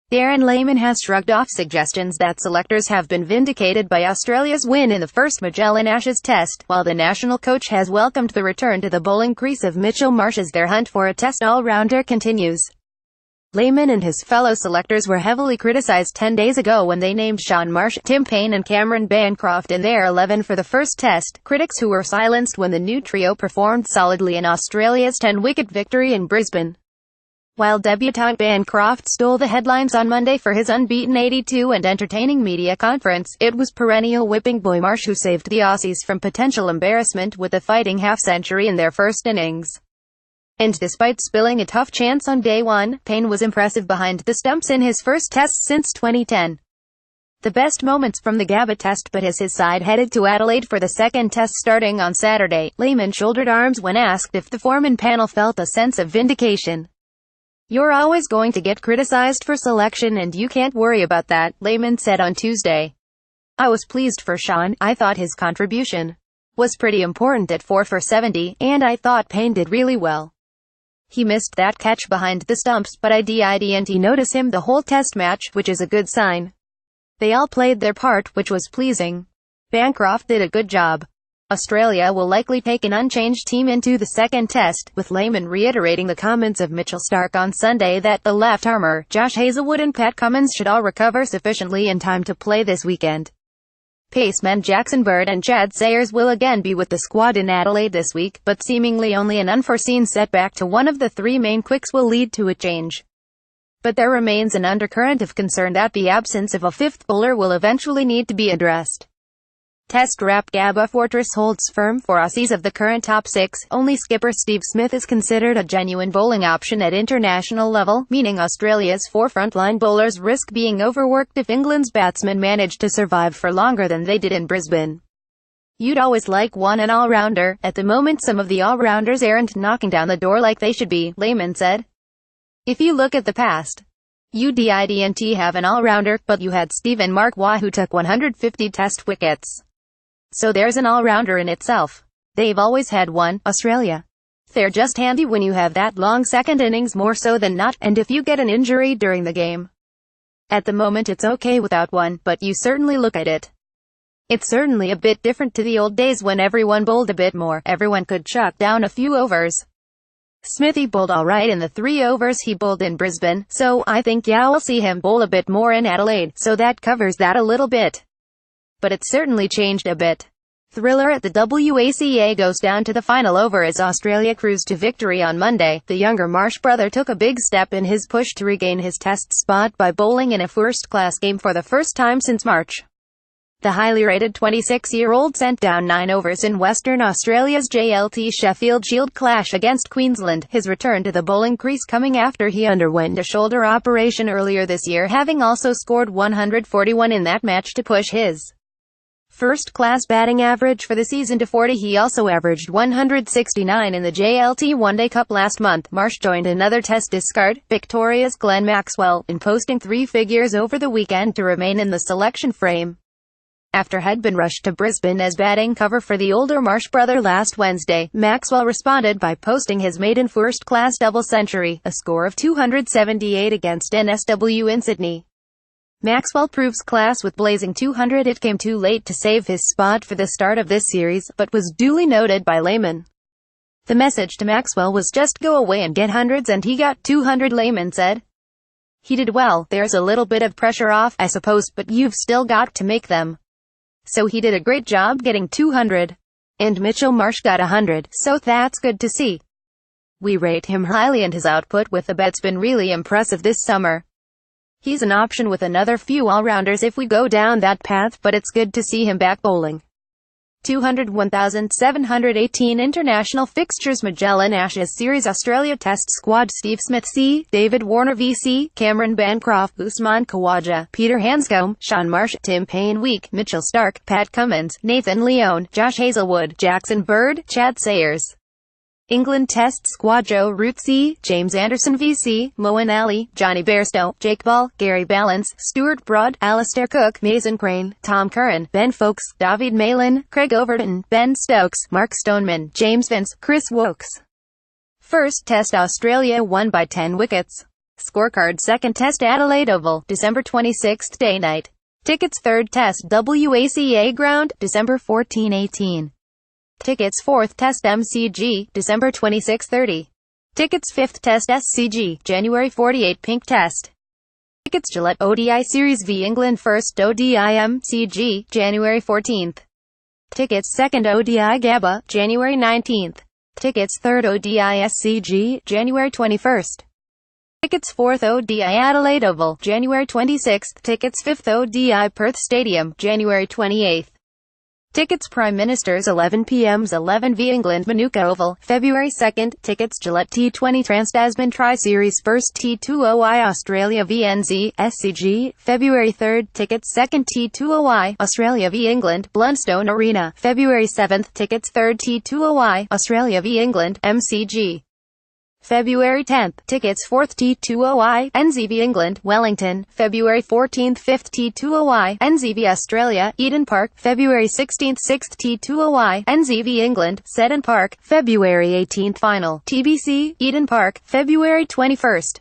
Darren Lehmann has shrugged off suggestions that selectors have been vindicated by Australia's win in the first Magellan Ashes Test, while the national coach has welcomed the return to the bowling crease of Mitchell Marsh as their hunt for a Test all-rounder continues. Lehmann and his fellow selectors were heavily criticised 10 days ago when they named Shaun Marsh, Paine and Cameron Bancroft in their 11 for the first Test, critics who were silenced when the new trio performed solidly in Australia's 10-wicket victory in Brisbane. While debutant Bancroft stole the headlines on Monday for his unbeaten 82 and entertaining media conference, it was perennial whipping boy Marsh who saved the Aussies from potential embarrassment with a fighting half-century in their first innings. And despite spilling a tough chance on day one, Paine was impressive behind the stumps in his first Test since 2010. The best moments from the Gabba Test, but as his side headed to Adelaide for the second Test starting on Saturday, Lehmann shouldered arms when asked if the foreman panel felt a sense of vindication. "You're always going to get criticized for selection and you can't worry about that," Lehmann said on Tuesday. "I was pleased for Shaun. I thought his contribution was pretty important at 4 for 70, and I thought Paine did really well. He missed that catch behind the stumps, but I didn't notice him the whole Test match, which is a good sign. They all played their part, which was pleasing. Bancroft did a good job. Australia will likely take an unchanged team into the second Test," with Lehmann reiterating the comments of Mitchell Starc on Sunday that the left-armer, Josh Hazlewood and Pat Cummins should all recover sufficiently in time to play this weekend. Pacemen Jackson Bird and Chad Sayers will again be with the squad in Adelaide this week, but seemingly only an unforeseen setback to one of the three main quicks will lead to a change. But there remains an undercurrent of concern that the absence of a fifth bowler will eventually need to be addressed. Test-wrapped Gabba fortress holds firm for Aussies of the current top six. Only skipper Steve Smith is considered a genuine bowling option at international level, meaning Australia's four frontline bowlers risk being overworked if England's batsmen manage to survive for longer than they did in Brisbane. "You'd always like an all-rounder. At the moment some of the all-rounders aren't knocking down the door like they should be," Lehmann said. "If you look at the past, you didn't have an all-rounder, but you had Steve and Mark Waugh who took 150 Test wickets. So there's an all-rounder in itself. They've always had one, Australia. They're just handy when you have that long second innings more so than not, and if you get an injury during the game. At the moment it's okay without one, but you certainly look at it. It's certainly a bit different to the old days when everyone bowled a bit more, everyone could chuck down a few overs. Smithy bowled alright in the 3 overs he bowled in Brisbane, so I think we'll see him bowl a bit more in Adelaide, so that covers that a little bit. But it's certainly changed a bit." Thriller at the WACA goes down to the final over as Australia cruised to victory on Monday. The younger Marsh brother took a big step in his push to regain his Test spot by bowling in a first-class game for the first time since March. The highly rated 26-year-old sent down 9 overs in Western Australia's JLT Sheffield Shield clash against Queensland, his return to the bowling crease coming after he underwent a shoulder operation earlier this year, having also scored 141 in that match to push his first-class batting average for the season to 40. He also averaged 169 in the JLT One-Day Cup last month. Marsh joined another Test discard, Victoria's Glenn Maxwell, in posting 3 figures over the weekend to remain in the selection frame. After had been rushed to Brisbane as batting cover for the older Marsh brother last Wednesday, Maxwell responded by posting his maiden first-class double century, a score of 278 against NSW in Sydney. Maxwell proves class with blazing 200. It came too late to save his spot for the start of this series, but was duly noted by Lehmann. The message to Maxwell was just go away and get hundreds, and he got 200, Lehmann said. "He did well. There's a little bit of pressure off, I suppose, but you've still got to make them. So he did a great job getting 200. And Mitchell Marsh got 100, so that's good to see. We rate him highly and his output with the bet's been really impressive this summer. He's an option with another few all-rounders if we go down that path, but it's good to see him back bowling." 201,718 international fixtures. Magellan Ashes Series Australia Test Squad: Steve Smith C, David Warner VC, Cameron Bancroft, Usman Khawaja, Peter Hanscom, Shaun Marsh, Paine Week, Mitchell Starc, Pat Cummins, Nathan Leone, Josh Hazlewood, Jackson Bird, Chad Sayers. England Test Squad: Joe Root C, James Anderson VC, Moeen Ali, Johnny Bairstow, Jake Ball, Gary Ballance, Stuart Broad, Alistair Cook, Mason Crane, Tom Curran, Ben Foakes, David Malin, Craig Overton, Ben Stokes, Mark Stoneman, James Vince, Chris Wokes. First Test Australia won by 10 wickets. Scorecard second test Adelaide Oval, December 26, day night. Tickets third test WACA Ground, December 14-18. Tickets fourth test MCG, December 26-30. Tickets fifth test SCG, January 48 Pink Test. Tickets Gillette ODI Series v England first ODI MCG, January 14th. Tickets second ODI Gabba, January 19th. Tickets third ODI SCG, January 21st. Tickets fourth ODI Adelaide Oval, January 26th. Tickets fifth ODI Perth Stadium, January 28th. Tickets Prime Minister's 11 p.m.'s 11 v England Manuka Oval, February 2nd. Tickets Gillette T20 Trans-Tasman Tri-Series first T20I Australia v NZ, SCG, February 3rd. Tickets second T20I, Australia v England, Blundstone Arena, February 7th. Tickets third T20I, Australia v England, MCG. February 10th. Tickets 4th T20I, NZV England, Wellington, February 14th 5th T20I, NZV Australia, Eden Park, February 16th 6th T20I, NZV England, Seddon Park, February 18th Final, TBC, Eden Park, February 21st.